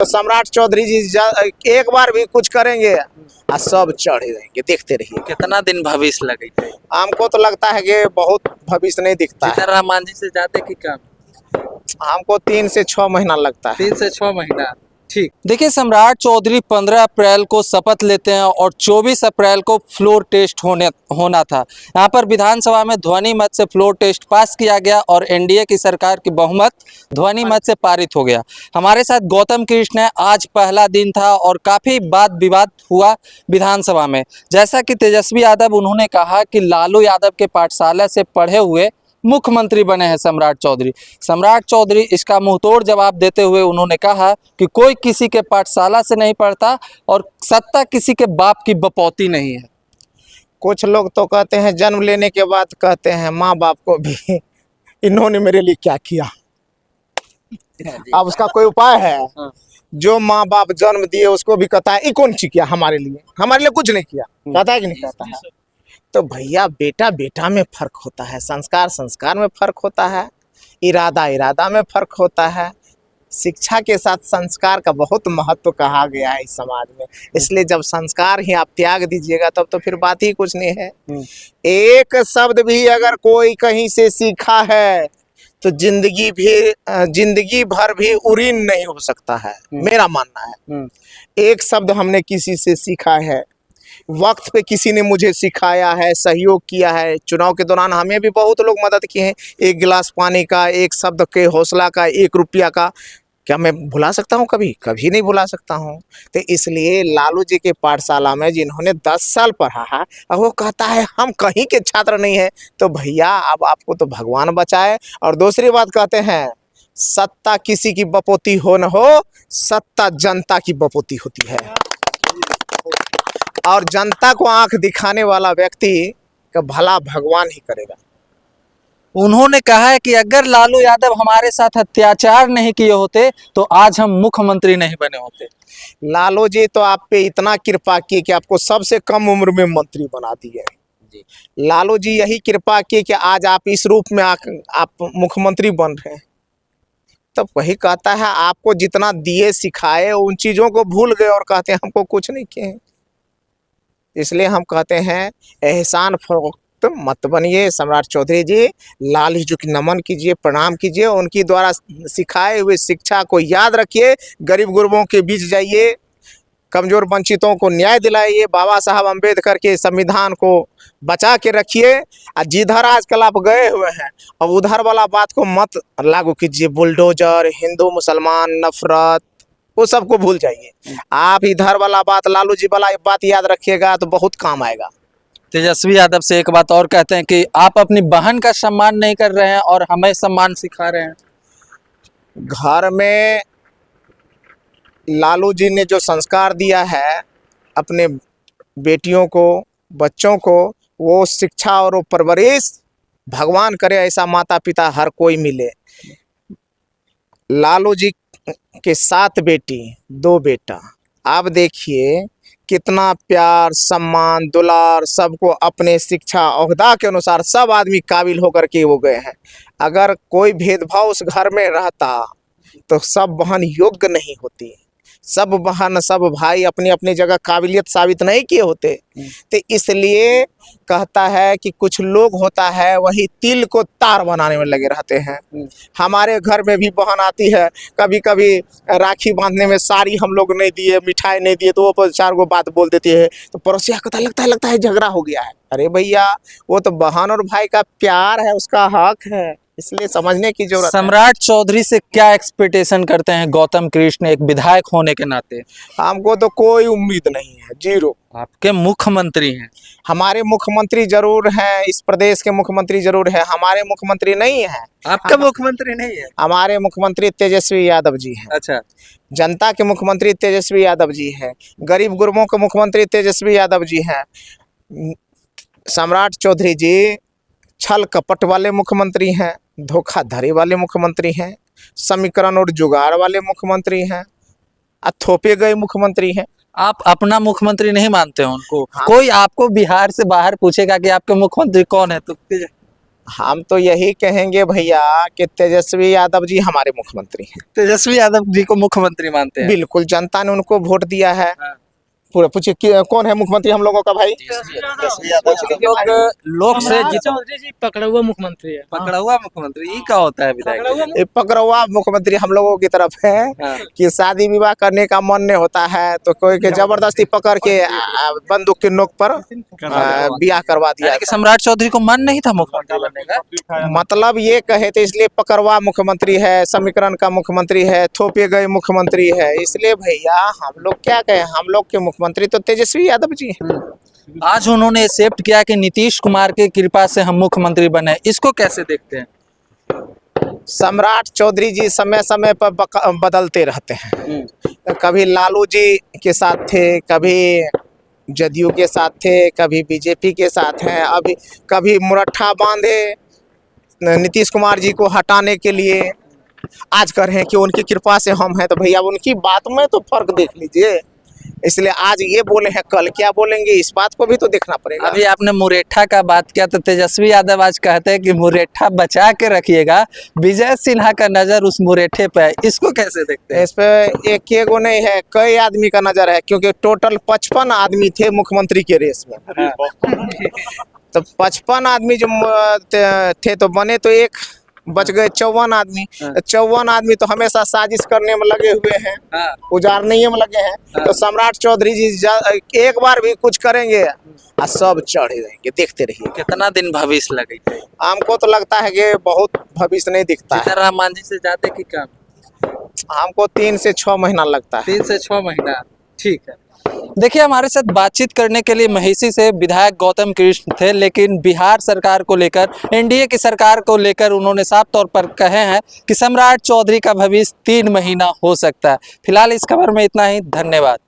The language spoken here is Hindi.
तो सम्राट चौधरी जी एक बार भी कुछ करेंगे सब चढ़ जाएंगे, देखते रहिए। कितना दिन भविष्य लगेगा? हमको तो लगता है कि बहुत भविष्य नहीं दिखता है। जीतन राम मांझी से ज्यादा की कम? हमको 3 से 6 महीना लगता है। 3 से 6 महीना। ठीक। देखिए, सम्राट चौधरी 15 अप्रैल को शपथ लेते हैं और 24 अप्रैल को फ्लोर टेस्ट होना था। यहाँ पर विधानसभा में ध्वनि मत से फ्लोर टेस्ट पास किया गया और एनडीए की सरकार की बहुमत ध्वनि मत से पारित हो गया। हमारे साथ गौतम कृष्ण है। आज पहला दिन था और काफ़ी वाद विवाद हुआ विधानसभा में। जैसा कि तेजस्वी यादव, उन्होंने कहा कि लालू यादव के पाठशाला से पढ़े हुए मुख्यमंत्री बने हैं सम्राट चौधरी। सम्राट चौधरी इसका मुंहतोड़ जवाब देते हुए उन्होंने कहा कि कोई किसी के पाठशाला से नहीं पढ़ता और सत्ता किसी के बाप की बपौती नहीं है। कुछ लोग तो कहते हैं जन्म लेने के बाद कहते हैं माँ बाप को भी इन्होंने मेरे लिए क्या किया। अब उसका कोई उपाय है? जो माँ बाप जन्म दिए उसको भी कहता है कौन सी किया हमारे लिए कुछ नहीं किया, कहता है कि नहीं कहता है? तो भैया बेटा बेटा में फर्क होता है, संस्कार संस्कार में फर्क होता है, इरादा इरादा में फर्क होता है। शिक्षा के साथ संस्कार का बहुत महत्व कहा गया है इस समाज में। इसलिए जब संस्कार ही आप त्याग दीजिएगा तब तो फिर बात ही कुछ नहीं है। एक शब्द भी अगर कोई कहीं से सीखा है तो जिंदगी भर भी उरीन नहीं हो सकता है, मेरा मानना है। एक शब्द हमने किसी से सीखा है, वक्त पे किसी ने मुझे सिखाया है, सहयोग किया है। चुनाव के दौरान हमें भी बहुत लोग मदद किए हैं। एक गिलास पानी का, एक शब्द के हौसला का, 1 रुपया का, क्या मैं भुला सकता हूँ? कभी कभी नहीं भुला सकता हूँ। तो इसलिए लालू जी के पाठशाला में जिन्होंने 10 साल पढ़ा है और वो कहता है हम कहीं के छात्र नहीं है, तो भैया अब आपको तो भगवान बचाए। और दूसरी बात कहते हैं सत्ता किसी की बपोती हो न हो, सत्ता जनता की बपोती होती है और जनता को आंख दिखाने वाला व्यक्ति का भला भगवान ही करेगा। उन्होंने कहा है कि अगर लालू यादव हमारे साथ अत्याचार नहीं किए होते तो आज हम मुख्यमंत्री नहीं बने होते। लालू जी तो आप पे इतना कृपा की कि आपको सबसे कम उम्र में मंत्री बना दिए। लालू जी यही कृपा की कि आज आप इस रूप में आप मुख्यमंत्री बन रहे हैं। तब वही कहता है आपको जितना दिए सिखाए उन चीज़ों को भूल गए और कहते हैं हमको कुछ नहीं किए। इसलिए हम कहते हैं एहसान फरोख्त मत बनिए। सम्राट चौधरी जी, लालू जी की नमन कीजिए, प्रणाम कीजिए, उनकी द्वारा सिखाए हुए शिक्षा को याद रखिए, गरीब गुरबों के बीच जाइए, कमज़ोर वंचितों को न्याय दिलाइए, बाबा साहब अम्बेडकर के संविधान को बचा के रखिए। और जिधर आजकल आप गए हुए हैं अब उधर वाला बात को मत लागू कीजिए, बुलडोजर, हिंदू मुसलमान नफरत, वो सबको भूल जाइए। आप इधर वाला बात, लालू जी वाला बात याद रखिएगा तो बहुत काम आएगा। तेजस्वी यादव से एक बात और कहते हैं कि आप अपनी बहन का सम्मान नहीं कर रहे हैं और हमें सम्मान सिखा रहे हैं। घर में लालू जी ने जो संस्कार दिया है अपने बेटियों को, बच्चों को, वो शिक्षा और वो परवरिश भगवान करे ऐसा माता पिता हर कोई मिले। लालू जी के 7 बेटी 2 बेटा, आप देखिए कितना प्यार सम्मान दुलार, सबको अपने शिक्षा ओहदा के अनुसार सब आदमी काबिल होकर के वो गए हैं। अगर कोई भेदभाव उस घर में रहता तो सब बहन योग्य नहीं होती, सब बहन सब भाई अपनी अपनी जगह काबिलियत साबित नहीं किए होते। तो इसलिए कहता है कि कुछ लोग होता है वही तिल को तार बनाने में लगे रहते हैं। हमारे घर में भी बहन आती है, कभी कभी राखी बांधने में साड़ी हम लोग नहीं दिए, मिठाई नहीं दिए, तो वो 4 गो बात बोल देती है, तो पड़ोसिया कहता लगता है झगड़ा हो गया है। अरे भैया वो तो बहन और भाई का प्यार है, उसका हक है, इसलिए समझने की जरूरत है। सम्राट चौधरी से क्या एक्सपेक्टेशन करते हैं गौतम कृष्ण एक विधायक होने के नाते? हमको तो कोई उम्मीद नहीं है, जीरो। आपके मुख्यमंत्री हैं। हमारे मुख्यमंत्री जरूर हैं, इस प्रदेश के मुख्यमंत्री जरूर है, हमारे मुख्यमंत्री नहीं है। आपका मुख्यमंत्री नहीं है? हमारे मुख्यमंत्री तेजस्वी यादव जी हैं। अच्छा। जनता के मुख्यमंत्री तेजस्वी यादव जी हैं, गरीब गुरबों के मुख्यमंत्री तेजस्वी यादव जी हैं। सम्राट चौधरी जी छल कपट वाले मुख्यमंत्री हैं, धोखाधड़ी वाले मुख्यमंत्री हैं, समीकरण और जुगाड़ वाले मुख्यमंत्री हैं, थोपे गए मुख्यमंत्री हैं। आप अपना मुख्यमंत्री नहीं मानते हो उनको? हाँ। कोई आपको बिहार से बाहर पूछेगा कि आपके मुख्यमंत्री कौन है तो हम तो यही कहेंगे भैया कि तेजस्वी यादव जी हमारे मुख्यमंत्री हैं। तेजस्वी यादव जी को मुख्यमंत्री मानते हैं? बिल्कुल, जनता ने उनको वोट दिया है। हाँ। पूरा पूछिए कौन है मुख्यमंत्री हम लोगों का भाई? लोग से चौधरी जी पकड़ा हुआ मुख्यमंत्री है। पकड़ा हुआ मुख्यमंत्री ये क्या होता है विधायक? ये पकड़वा मुख्यमंत्री हम लोगों की तरफ है हाँ। कि शादी विवाह करने का मन नहीं होता है तो कोई के जबरदस्ती पकड़ के बंदूक की नोक पर ब्याह करवा दिया। यानी कि सम्राट चौधरी को मन नहीं था मुख्यमंत्री बनने का? मतलब ये कहे थे इसलिए पकड़वा मुख्यमंत्री है, समीकरण का मुख्यमंत्री है, थोपे गए मुख्यमंत्री है, इसलिए भैया हम लोग क्या कहें, हम लोग के मुख्यमंत्री तो तेजस्वी यादव जी हैं। आज उन्होंने एक्सेप्ट किया कि नीतीश कुमार की कृपा से हम मुख्यमंत्री बने, इसको कैसे देखते हैं? सम्राट चौधरी जी समय समय पर बदलते रहते हैं। कभी लालू जी के साथ थे, कभी जदयू के साथ थे, कभी बीजेपी के साथ हैं, अभी कभी मुरट्ठा बांधे नीतीश कुमार जी को हटाने के लिए, आज कर रहे हैं कि उनकी कृपा से हम हैं। तो भैया उनकी बात में तो फर्क देख लीजिए, इसलिए आज ये बोले हैं कल क्या बोलेंगे इस बात को भी तो देखना पड़ेगा। अभी आपने मुरेठा का बात किया तो तेजस्वी यादव आज कहते हैं कि मुरेठा बचा के रखिएगा, विजय सिन्हा का नजर उस मुरेठे पे है, इसको कैसे देखते हैं? इस पे एक एगो नहीं है, कई आदमी का नजर है, क्योंकि टोटल 55 आदमी थे मुख्यमंत्री के रेस में। तो 55 आदमी जो थे तो बने तो एक, बच गए 54 आदमी। 54 आदमी तो हमेशा साजिश करने में लगे हुए हैं, उजारने में लगे हैं। तो सम्राट चौधरी जी एक बार भी कुछ करेंगे और सब चढ़ जाएंगे, देखते रहिए। कितना दिन भविष्य लगेगा? हमको तो लगता है कि बहुत भविष्य नहीं दिखता है। राम मांझी से ज्यादा की काम? हमको 3 से 6 महीना लगता है। 3 से 6 महीना, ठीक है। देखिए हमारे साथ बातचीत करने के लिए महिषी से विधायक गौतम कृष्ण थे, लेकिन बिहार सरकार को लेकर, एनडीए की सरकार को लेकर उन्होंने साफ तौर पर कहे हैं कि सम्राट चौधरी का भविष्य 3 महीना हो सकता है। फिलहाल इस खबर में इतना ही, धन्यवाद।